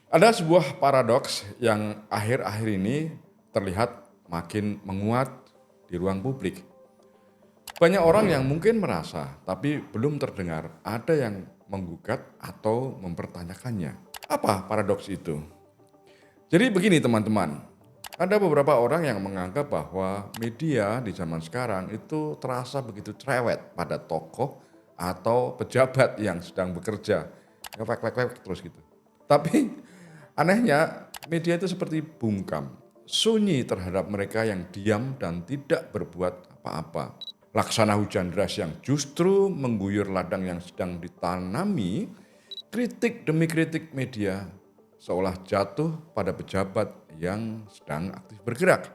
Ada sebuah paradoks yang akhir-akhir ini terlihat makin menguat di ruang publik. Banyak orang yang mungkin merasa tapi belum terdengar ada yang menggugat atau mempertanyakannya. Apa paradoks itu? Jadi begini teman-teman, ada beberapa orang yang menganggap bahwa media di zaman sekarang itu terasa begitu cerewet pada tokoh atau pejabat yang sedang bekerja. Kwek terus gitu. Tapi anehnya media itu seperti bungkam, sunyi terhadap mereka yang diam dan tidak berbuat apa-apa. Laksana hujan deras yang justru mengguyur ladang yang sedang ditanami, kritik demi kritik media seolah jatuh pada pejabat yang sedang aktif bergerak.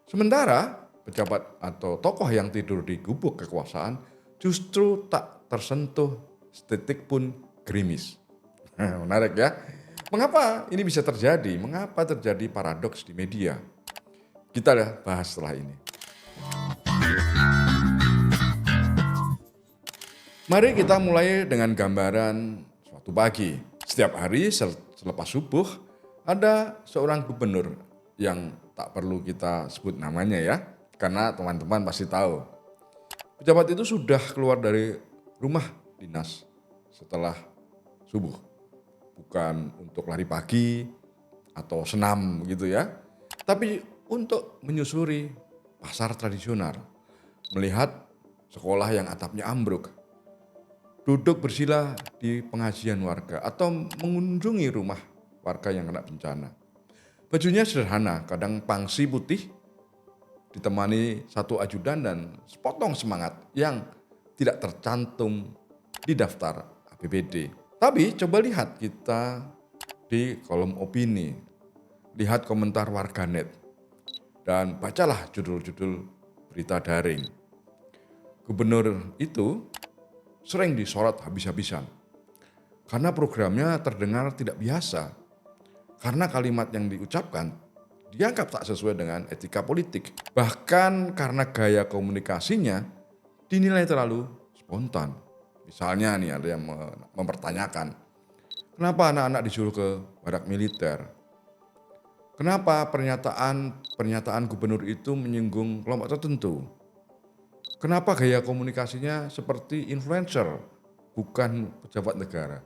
Sementara pejabat atau tokoh yang tidur di gubuk kekuasaan justru tak tersentuh setitik pun gerimis. Menarik ya. Mengapa ini bisa terjadi? Mengapa terjadi paradoks di media? Kita bahas setelah ini. Mari kita mulai dengan gambaran suatu pagi. Setiap hari selepas subuh ada seorang gubernur yang tak perlu kita sebut namanya ya, karena teman-teman pasti tahu. Pejabat itu sudah keluar dari rumah dinas setelah subuh. Bukan untuk lari pagi atau senam gitu ya, tapi untuk menyusuri pasar tradisional, melihat sekolah yang atapnya ambruk, duduk bersila di pengajian warga atau mengunjungi rumah warga yang kena bencana. Bajunya sederhana, kadang pangsi putih, ditemani satu ajudan dan sepotong semangat yang tidak tercantum di daftar APBD. Tapi coba lihat kita di kolom opini, lihat komentar warganet, dan bacalah judul-judul berita daring. Gubernur itu sering disorot habis-habisan karena programnya terdengar tidak biasa, karena kalimat yang diucapkan dianggap tak sesuai dengan etika politik, bahkan karena gaya komunikasinya dinilai terlalu spontan. Misalnya nih ada yang mempertanyakan, kenapa anak-anak disuruh ke barak militer? Kenapa pernyataan gubernur itu menyinggung kelompok tertentu? Kenapa gaya komunikasinya seperti influencer, bukan pejabat negara?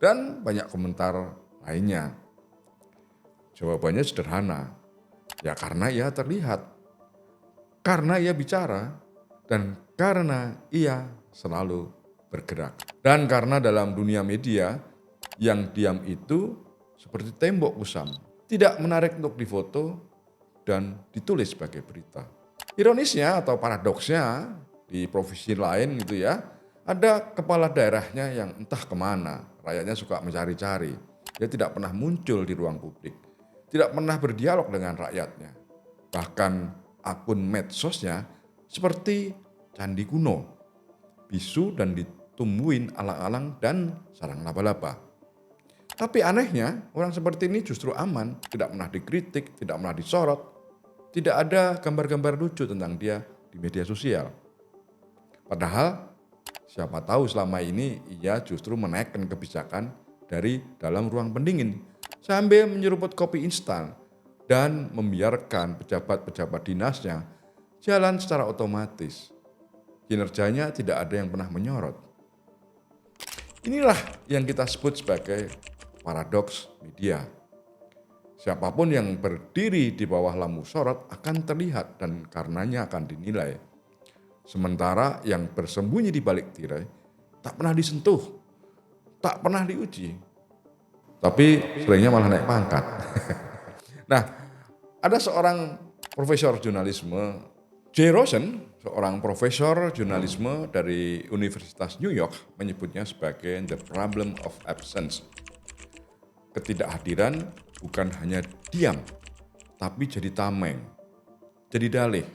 Dan banyak komentar lainnya. Jawabannya sederhana, ya karena ia terlihat, karena ia bicara, dan karena ia selalu bergerak. Dan karena dalam dunia media, yang diam itu seperti tembok kusam, tidak menarik untuk difoto dan ditulis sebagai berita. Ironisnya atau paradoksnya di provinsi lain gitu ya, ada kepala daerahnya yang entah kemana, rakyatnya suka mencari-cari. Dia tidak pernah muncul di ruang publik, tidak pernah berdialog dengan rakyatnya. Bahkan akun medsosnya seperti candi kuno, bisu dan ditumbuhin alang-alang dan sarang laba-laba. Tapi anehnya orang seperti ini justru aman, tidak pernah dikritik, tidak pernah disorot, tidak ada gambar-gambar lucu tentang dia di media sosial. Padahal siapa tahu selama ini ia justru menaikkan kebijakan dari dalam ruang pendingin sambil menyeruput kopi instan dan membiarkan pejabat-pejabat dinasnya jalan secara otomatis. Kinerjanya tidak ada yang pernah menyorot. Inilah yang kita sebut sebagai paradoks media. Siapapun yang berdiri di bawah lampu sorot akan terlihat dan karenanya akan dinilai. Sementara yang bersembunyi di balik tirai tak pernah disentuh, tak pernah diuji. Tapi seringnya malah naik pangkat. Nah, ada seorang profesor jurnalisme, Jay Rosen, seorang profesor jurnalisme dari Universitas New York, menyebutnya sebagai the problem of absence. Ketidakhadiran bukan hanya diam, tapi jadi tameng, jadi dalih.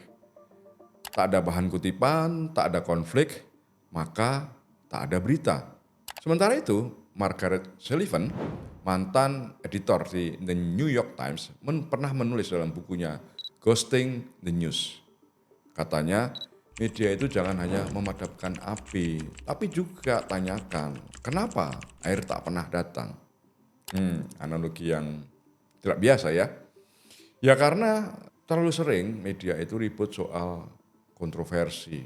Tak ada bahan kutipan, tak ada konflik, maka tak ada berita. Sementara itu, Margaret Sullivan, mantan editor di The New York Times, pernah menulis dalam bukunya Ghosting the News. Katanya, media itu jangan hanya memadamkan api, tapi juga tanyakan, kenapa air tak pernah datang? Analogi yang tidak biasa ya. Ya karena terlalu sering media itu ribut soal kontroversi.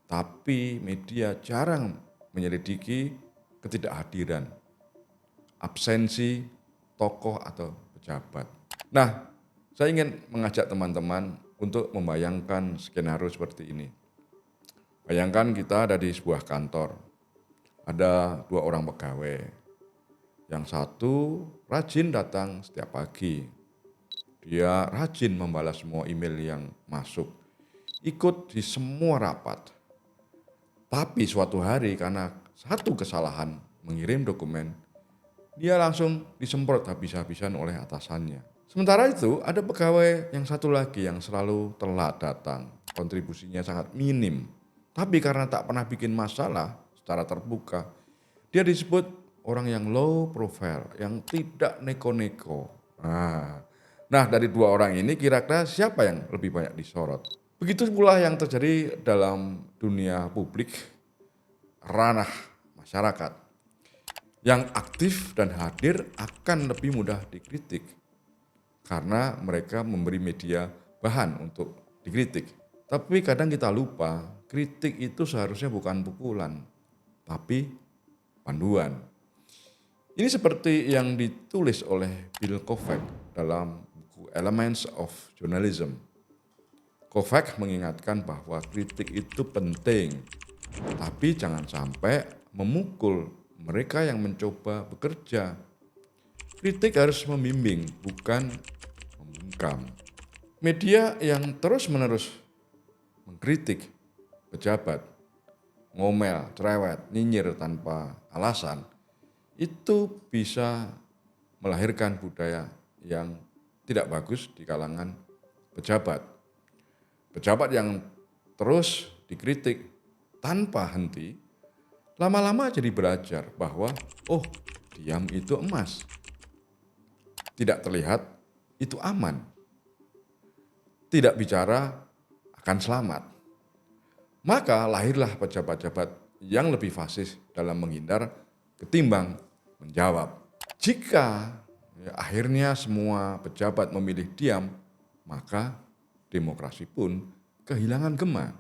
Tapi media jarang menyelidiki ketidakhadiran, absensi tokoh atau pejabat. Nah, saya ingin mengajak teman-teman untuk membayangkan skenario seperti ini. Bayangkan kita ada di sebuah kantor, ada 2 orang pegawai. Yang satu rajin datang setiap pagi. Dia rajin membalas semua email yang masuk, ikut di semua rapat. Tapi suatu hari karena satu kesalahan mengirim dokumen, dia langsung disemprot habis-habisan oleh atasannya. Sementara itu ada pegawai yang satu lagi yang selalu telat datang, kontribusinya sangat minim. Tapi karena tak pernah bikin masalah secara terbuka, dia disebut orang yang low profile, yang tidak neko-neko. Nah, dari 2 orang ini kira-kira siapa yang lebih banyak disorot? Begitu pula yang terjadi dalam dunia publik, ranah masyarakat. Yang aktif dan hadir akan lebih mudah dikritik karena mereka memberi media bahan untuk dikritik. Tapi kadang kita lupa, kritik itu seharusnya bukan pukulan, tapi panduan. Ini seperti yang ditulis oleh Bill Kovac dalam buku Elements of Journalism. Kovac mengingatkan bahwa kritik itu penting, tapi jangan sampai memukul mereka yang mencoba bekerja. Kritik harus membimbing, bukan membungkam. Media yang terus-menerus mengkritik pejabat, ngomel, cerewet, nyinyir tanpa alasan, itu bisa melahirkan budaya yang tidak bagus di kalangan pejabat. Pejabat yang terus dikritik tanpa henti, lama-lama jadi belajar bahwa, diam itu emas. Tidak terlihat, itu aman. Tidak bicara, akan selamat. Maka lahirlah pejabat-pejabat yang lebih fasih dalam menghindar ketimbang menjawab. Jika akhirnya semua pejabat memilih diam, maka demokrasi pun kehilangan gema.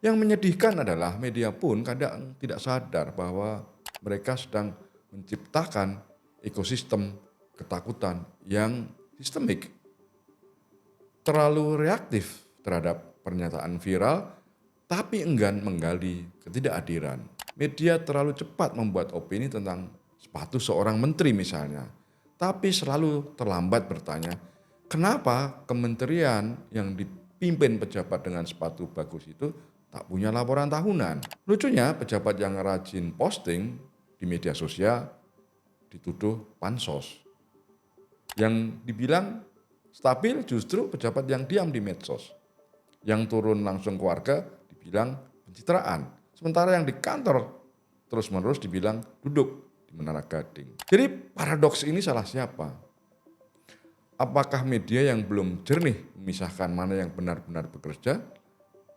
Yang menyedihkan adalah media pun kadang tidak sadar bahwa mereka sedang menciptakan ekosistem ketakutan yang sistemik. Terlalu reaktif terhadap pernyataan viral, tapi enggan menggali ketidakhadiran. Media terlalu cepat membuat opini tentang sepatu seorang menteri misalnya, tapi selalu terlambat bertanya, kenapa kementerian yang dipimpin pejabat dengan sepatu bagus itu tak punya laporan tahunan? Lucunya pejabat yang rajin posting di media sosial dituduh pansos. Yang dibilang stabil justru pejabat yang diam di medsos. Yang turun langsung ke warga dibilang pencitraan. Sementara yang di kantor terus-menerus dibilang duduk di Menara Gading. Jadi paradoks ini salah siapa? Apakah media yang belum jernih memisahkan mana yang benar-benar bekerja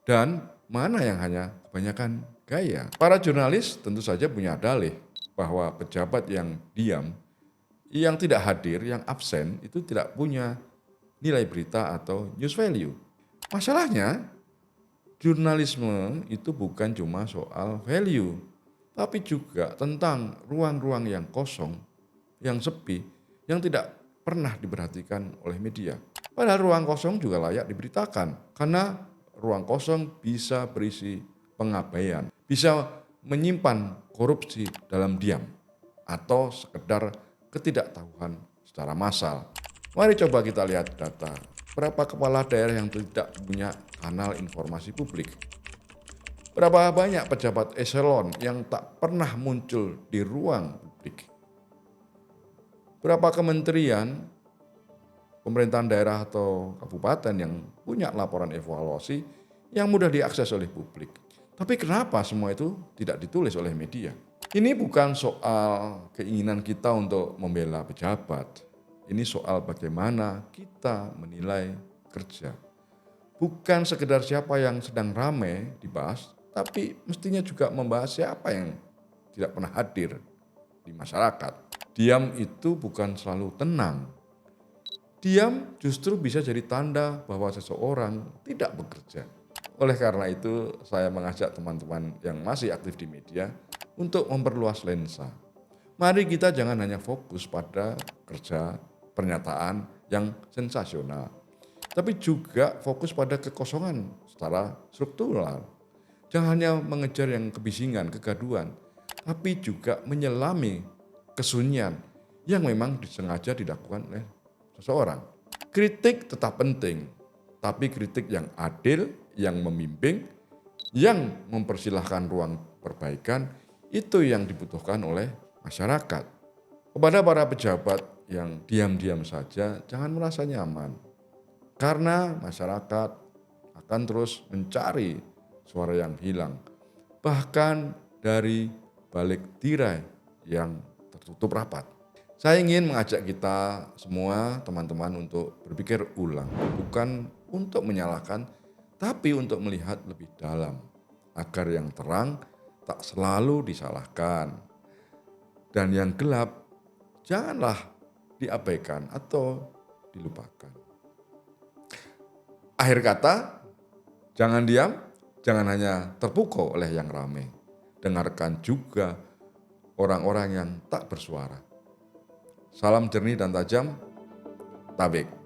dan mana yang hanya kebanyakan gaya? Para jurnalis tentu saja punya dalih bahwa pejabat yang diam, yang tidak hadir, yang absen itu tidak punya nilai berita atau news value. Masalahnya, jurnalisme itu bukan cuma soal value, tapi juga tentang ruang-ruang yang kosong, yang sepi, yang tidak pernah diperhatikan oleh media. Padahal ruang kosong juga layak diberitakan, karena ruang kosong bisa berisi pengabaian, bisa menyimpan korupsi dalam diam, atau sekedar ketidaktahuan secara massal. Mari coba kita lihat data. Berapa kepala daerah yang tidak punya kanal informasi publik? Berapa banyak pejabat eselon yang tak pernah muncul di ruang publik? Berapa kementerian, pemerintahan daerah atau kabupaten yang punya laporan evaluasi yang mudah diakses oleh publik? Tapi kenapa semua itu tidak ditulis oleh media? Ini bukan soal keinginan kita untuk membela pejabat. Ini soal bagaimana kita menilai kerja. Bukan sekedar siapa yang sedang ramai dibahas, tapi mestinya juga membahas siapa yang tidak pernah hadir di masyarakat. Diam itu bukan selalu tenang. Diam justru bisa jadi tanda bahwa seseorang tidak bekerja. Oleh karena itu, saya mengajak teman-teman yang masih aktif di media untuk memperluas lensa. Mari kita jangan hanya fokus pada kerja, pernyataan yang sensasional, tapi juga fokus pada kekosongan secara struktural. Jangan hanya mengejar yang kebisingan, kegaduhan, tapi juga menyelami kesunyian yang memang disengaja dilakukan oleh seseorang. Kritik tetap penting, tapi kritik yang adil, yang membimbing, yang mempersilahkan ruang perbaikan, itu yang dibutuhkan oleh masyarakat. Kepada para pejabat yang diam-diam saja, jangan merasa nyaman. Karena masyarakat akan terus mencari suara yang hilang. Bahkan dari balik tirai yang tertutup rapat. Saya ingin mengajak kita semua teman-teman untuk berpikir ulang. Bukan untuk menyalahkan, tapi untuk melihat lebih dalam. Agar yang terang tak selalu disalahkan. Dan yang gelap janganlah diabaikan atau dilupakan. Akhir kata, jangan diam, jangan hanya terpukau oleh yang ramai. Dengarkan juga orang-orang yang tak bersuara. Salam jernih dan tajam, Tabik.